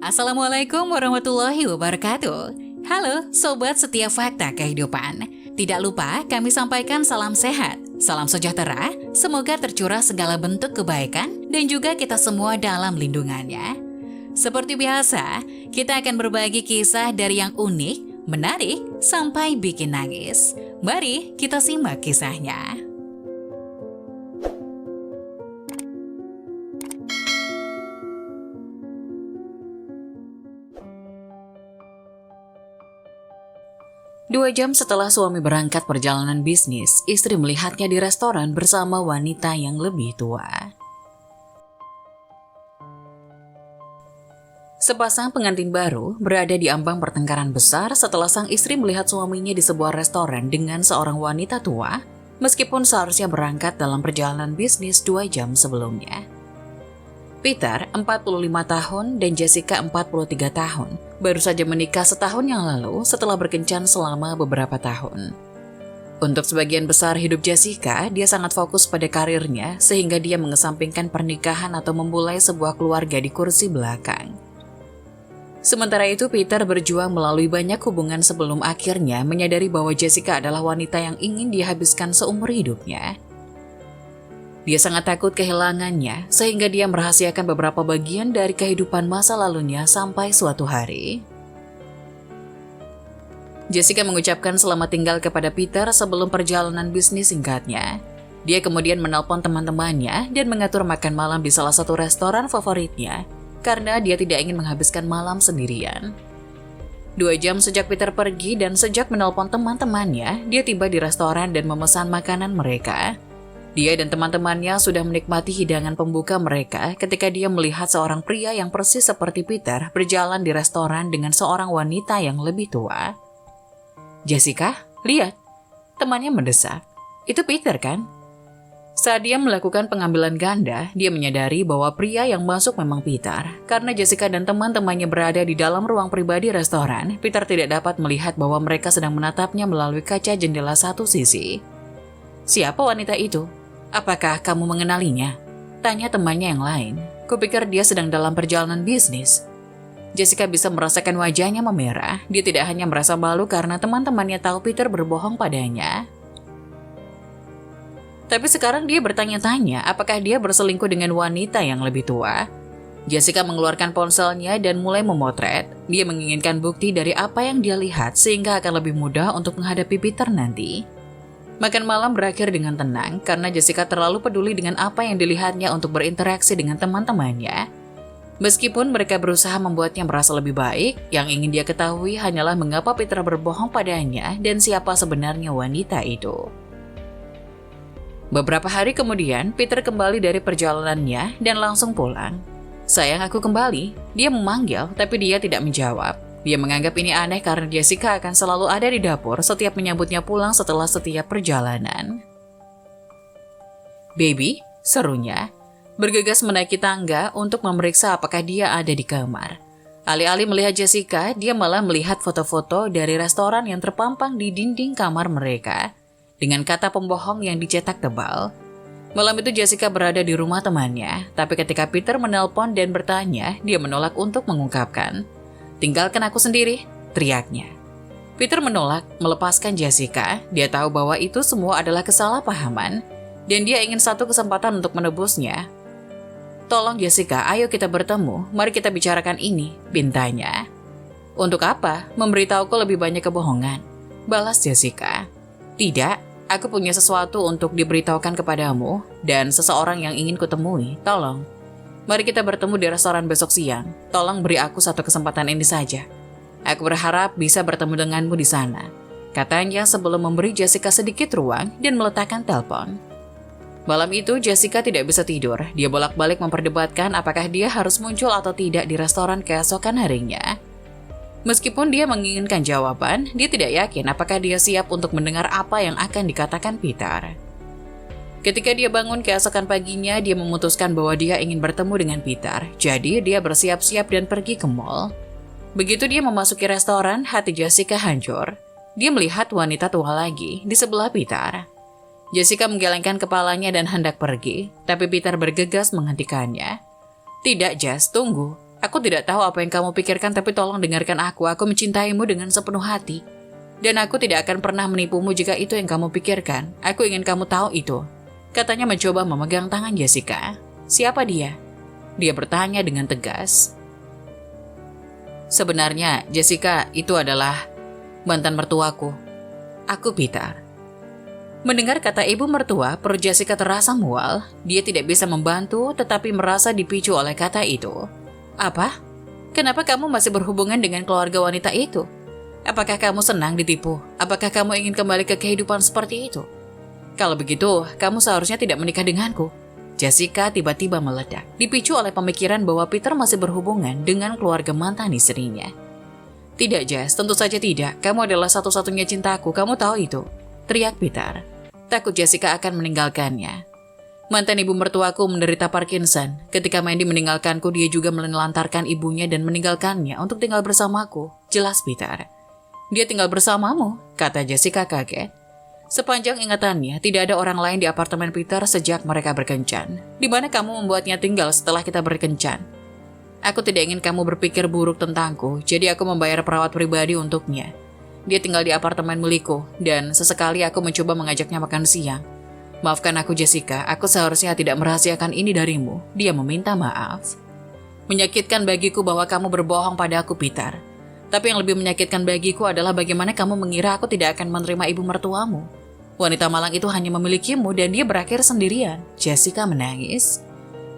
Assalamualaikum warahmatullahi wabarakatuh. Halo Sobat Setia Fakta Kehidupan. Tidak lupa kami sampaikan salam sehat, salam sejahtera, semoga tercurah segala bentuk kebaikan dan juga kita semua dalam lindungannya. Seperti biasa, kita akan berbagi kisah dari yang unik, menarik, sampai bikin nangis. Mari kita simak kisahnya. Dua jam setelah suami berangkat perjalanan bisnis, istri melihatnya di restoran bersama wanita yang lebih tua. Sepasang pengantin baru berada di ambang pertengkaran besar setelah sang istri melihat suaminya di sebuah restoran dengan seorang wanita tua, meskipun seharusnya berangkat dalam perjalanan bisnis 2 jam sebelumnya. Peter, 45 tahun, dan Jessica, 43 tahun, baru saja menikah setahun yang lalu setelah berkencan selama beberapa tahun. Untuk sebagian besar hidup Jessica, dia sangat fokus pada karirnya sehingga dia mengesampingkan pernikahan atau memulai sebuah keluarga di kursi belakang. Sementara itu, Peter berjuang melalui banyak hubungan sebelum akhirnya menyadari bahwa Jessica adalah wanita yang ingin dihabiskan seumur hidupnya. Dia sangat takut kehilangannya, sehingga dia merahasiakan beberapa bagian dari kehidupan masa lalunya sampai suatu hari. Jessica mengucapkan selamat tinggal kepada Peter sebelum perjalanan bisnis singkatnya. Dia kemudian menelpon teman-temannya dan mengatur makan malam di salah satu restoran favoritnya, karena dia tidak ingin menghabiskan malam sendirian. 2 jam sejak Peter pergi dan sejak menelpon teman-temannya, dia tiba di restoran dan memesan makanan mereka. Dia dan teman-temannya sudah menikmati hidangan pembuka mereka ketika dia melihat seorang pria yang persis seperti Peter berjalan di restoran dengan seorang wanita yang lebih tua. "Jessica, lihat!" Temannya mendesak. "Itu Peter kan?" Saat dia melakukan pengambilan ganda, dia menyadari bahwa pria yang masuk memang Peter. Karena Jessica dan teman-temannya berada di dalam ruang pribadi restoran, Peter tidak dapat melihat bahwa mereka sedang menatapnya melalui kaca jendela satu sisi. "Siapa wanita itu? Apakah kamu mengenalinya?" tanya temannya yang lain. "Kupikir dia sedang dalam perjalanan bisnis." Jessica bisa merasakan wajahnya memerah. Dia tidak hanya merasa malu karena teman-temannya tahu Peter berbohong padanya, tapi sekarang dia bertanya-tanya apakah dia berselingkuh dengan wanita yang lebih tua. Jessica mengeluarkan ponselnya dan mulai memotret. Dia menginginkan bukti dari apa yang dia lihat sehingga akan lebih mudah untuk menghadapi Peter nanti. Makan malam berakhir dengan tenang karena Jessica terlalu peduli dengan apa yang dilihatnya untuk berinteraksi dengan teman-temannya. Meskipun mereka berusaha membuatnya merasa lebih baik, yang ingin dia ketahui hanyalah mengapa Peter berbohong padanya dan siapa sebenarnya wanita itu. Beberapa hari kemudian, Peter kembali dari perjalanannya dan langsung pulang. "Sayang, aku kembali." Dia memanggil, tapi dia tidak menjawab. Dia menganggap ini aneh karena Jessica akan selalu ada di dapur setiap menyambutnya pulang setelah setiap perjalanan. "Baby," serunya, bergegas menaiki tangga untuk memeriksa apakah dia ada di kamar. Alih-alih melihat Jessica, dia malah melihat foto-foto dari restoran yang terpampang di dinding kamar mereka, dengan kata pembohong yang dicetak tebal. Malam itu Jessica berada di rumah temannya, tapi ketika Peter menelpon dan bertanya, dia menolak untuk mengungkapkan. "Tinggalkan aku sendiri," teriaknya. Peter menolak melepaskan Jessica. Dia tahu bahwa itu semua adalah kesalahpahaman, dan dia ingin satu kesempatan untuk menebusnya. "Tolong Jessica, ayo kita bertemu, mari kita bicarakan ini," pintanya. "Untuk apa? Memberitahuku lebih banyak kebohongan," balas Jessica. "Tidak, aku punya sesuatu untuk diberitahukan kepadamu, dan seseorang yang ingin kutemui, tolong. Mari kita bertemu di restoran besok siang. Tolong beri aku satu kesempatan ini saja. Aku berharap bisa bertemu denganmu di sana," katanya sebelum memberi Jessica sedikit ruang dan meletakkan telepon. Malam itu Jessica tidak bisa tidur. Dia bolak-balik memperdebatkan apakah dia harus muncul atau tidak di restoran keesokan harinya. Meskipun dia menginginkan jawaban, dia tidak yakin apakah dia siap untuk mendengar apa yang akan dikatakan Peter. Ketika dia bangun keesokan paginya, dia memutuskan bahwa dia ingin bertemu dengan Peter. Jadi dia bersiap-siap dan pergi ke mall. Begitu dia memasuki restoran, hati Jessica hancur. Dia melihat wanita tua lagi di sebelah Peter. Jessica menggelengkan kepalanya dan hendak pergi, tapi Peter bergegas menghentikannya. "Tidak, Jess, tunggu. Aku tidak tahu apa yang kamu pikirkan, tapi tolong dengarkan aku. Aku mencintaimu dengan sepenuh hati. Dan aku tidak akan pernah menipumu jika itu yang kamu pikirkan. Aku ingin kamu tahu itu. Katanya mencoba memegang tangan Jessica. Siapa dia? Dia bertanya dengan tegas. Sebenarnya, Jessica itu adalah mantan mertuaku. Aku Peter. Mendengar kata ibu mertua, perut Jessica terasa mual. Dia tidak bisa membantu, tetapi merasa dipicu oleh kata itu. Apa? Kenapa kamu masih berhubungan dengan keluarga wanita itu? Apakah kamu senang ditipu? Apakah kamu ingin kembali ke kehidupan seperti itu? Kalau begitu, kamu seharusnya tidak menikah denganku. Jessica tiba-tiba meledak, dipicu oleh pemikiran bahwa Peter masih berhubungan dengan keluarga mantan istrinya. Tidak, Jess, tentu saja tidak. Kamu adalah satu-satunya cintaku, kamu tahu itu. Teriak Peter. Takut Jessica akan meninggalkannya. Mantan ibu mertuaku menderita Parkinson. Ketika Mandy meninggalkanku, dia juga menelantarkan ibunya dan meninggalkannya untuk tinggal bersamaku. Jelas, Peter. Dia tinggal bersamamu, kata Jessica kaget. Sepanjang ingatannya, tidak ada orang lain di apartemen Peter sejak mereka berkencan. Di mana kamu membuatnya tinggal setelah kita berkencan? Aku tidak ingin kamu berpikir buruk tentangku, jadi aku membayar perawat pribadi untuknya. Dia tinggal di apartemen milikku, dan sesekali aku mencoba mengajaknya makan siang. Maafkan aku Jessica, aku seharusnya tidak merahasiakan ini darimu. Dia meminta maaf. Menyakitkan bagiku bahwa kamu berbohong pada aku, Peter. Tapi yang lebih menyakitkan bagiku adalah bagaimana kamu mengira aku tidak akan menerima ibu mertuamu. Wanita malang itu hanya memilikimu dan dia berakhir sendirian. Jessica menangis.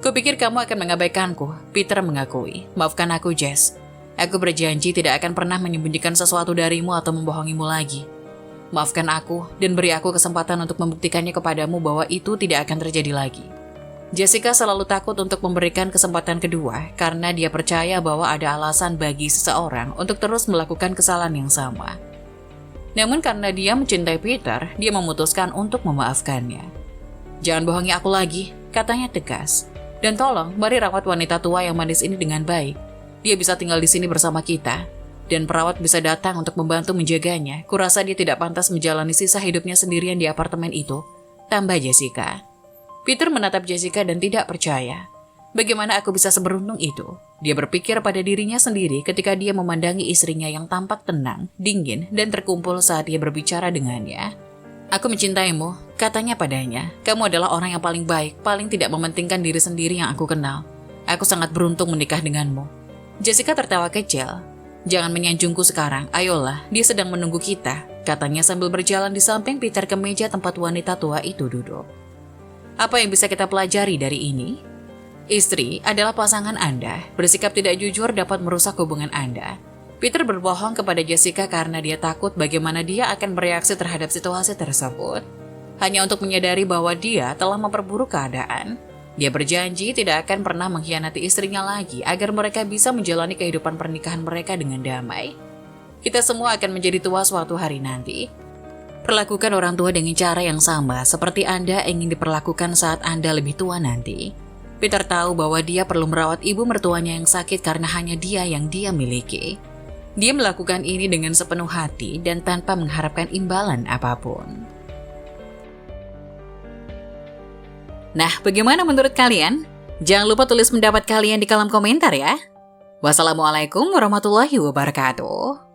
Kupikir kamu akan mengabaikanku, Peter mengakui. Maafkan aku, Jess. Aku berjanji tidak akan pernah menyembunyikan sesuatu darimu atau membohongimu lagi. Maafkan aku dan beri aku kesempatan untuk membuktikannya kepadamu bahwa itu tidak akan terjadi lagi. Jessica selalu takut untuk memberikan kesempatan kedua karena dia percaya bahwa ada alasan bagi seseorang untuk terus melakukan kesalahan yang sama. Namun karena dia mencintai Peter, dia memutuskan untuk memaafkannya. Jangan bohongi aku lagi, katanya tegas. Dan tolong, mari rawat wanita tua yang manis ini dengan baik. Dia bisa tinggal di sini bersama kita. Dan perawat bisa datang untuk membantu menjaganya. Kurasa dia tidak pantas menjalani sisa hidupnya sendirian di apartemen itu. Tambah Jessica. Peter menatap Jessica dan tidak percaya. Bagaimana aku bisa seberuntung itu? Dia berpikir pada dirinya sendiri ketika dia memandangi istrinya yang tampak tenang, dingin, dan terkumpul saat dia berbicara dengannya. Aku mencintaimu, katanya padanya. Kamu adalah orang yang paling baik, paling tidak mementingkan diri sendiri yang aku kenal. Aku sangat beruntung menikah denganmu. Jessica tertawa kecil. Jangan menyanjungku sekarang, ayolah, dia sedang menunggu kita, katanya sambil berjalan di samping Peter ke meja tempat wanita tua itu duduk. Apa yang bisa kita pelajari dari ini? Istri adalah pasangan Anda, bersikap tidak jujur dapat merusak hubungan Anda. Peter berbohong kepada Jessica karena dia takut bagaimana dia akan bereaksi terhadap situasi tersebut. Hanya untuk menyadari bahwa dia telah memperburuk keadaan. Dia berjanji tidak akan pernah mengkhianati istrinya lagi agar mereka bisa menjalani kehidupan pernikahan mereka dengan damai. Kita semua akan menjadi tua suatu hari nanti. Perlakukan orang tua dengan cara yang sama seperti Anda ingin diperlakukan saat Anda lebih tua nanti. Peter tahu bahwa dia perlu merawat ibu mertuanya yang sakit karena hanya dia yang dia miliki. Dia melakukan ini dengan sepenuh hati dan tanpa mengharapkan imbalan apapun. Nah, bagaimana menurut kalian? Jangan lupa tulis pendapat kalian di kolom komentar ya. Wassalamualaikum warahmatullahi wabarakatuh.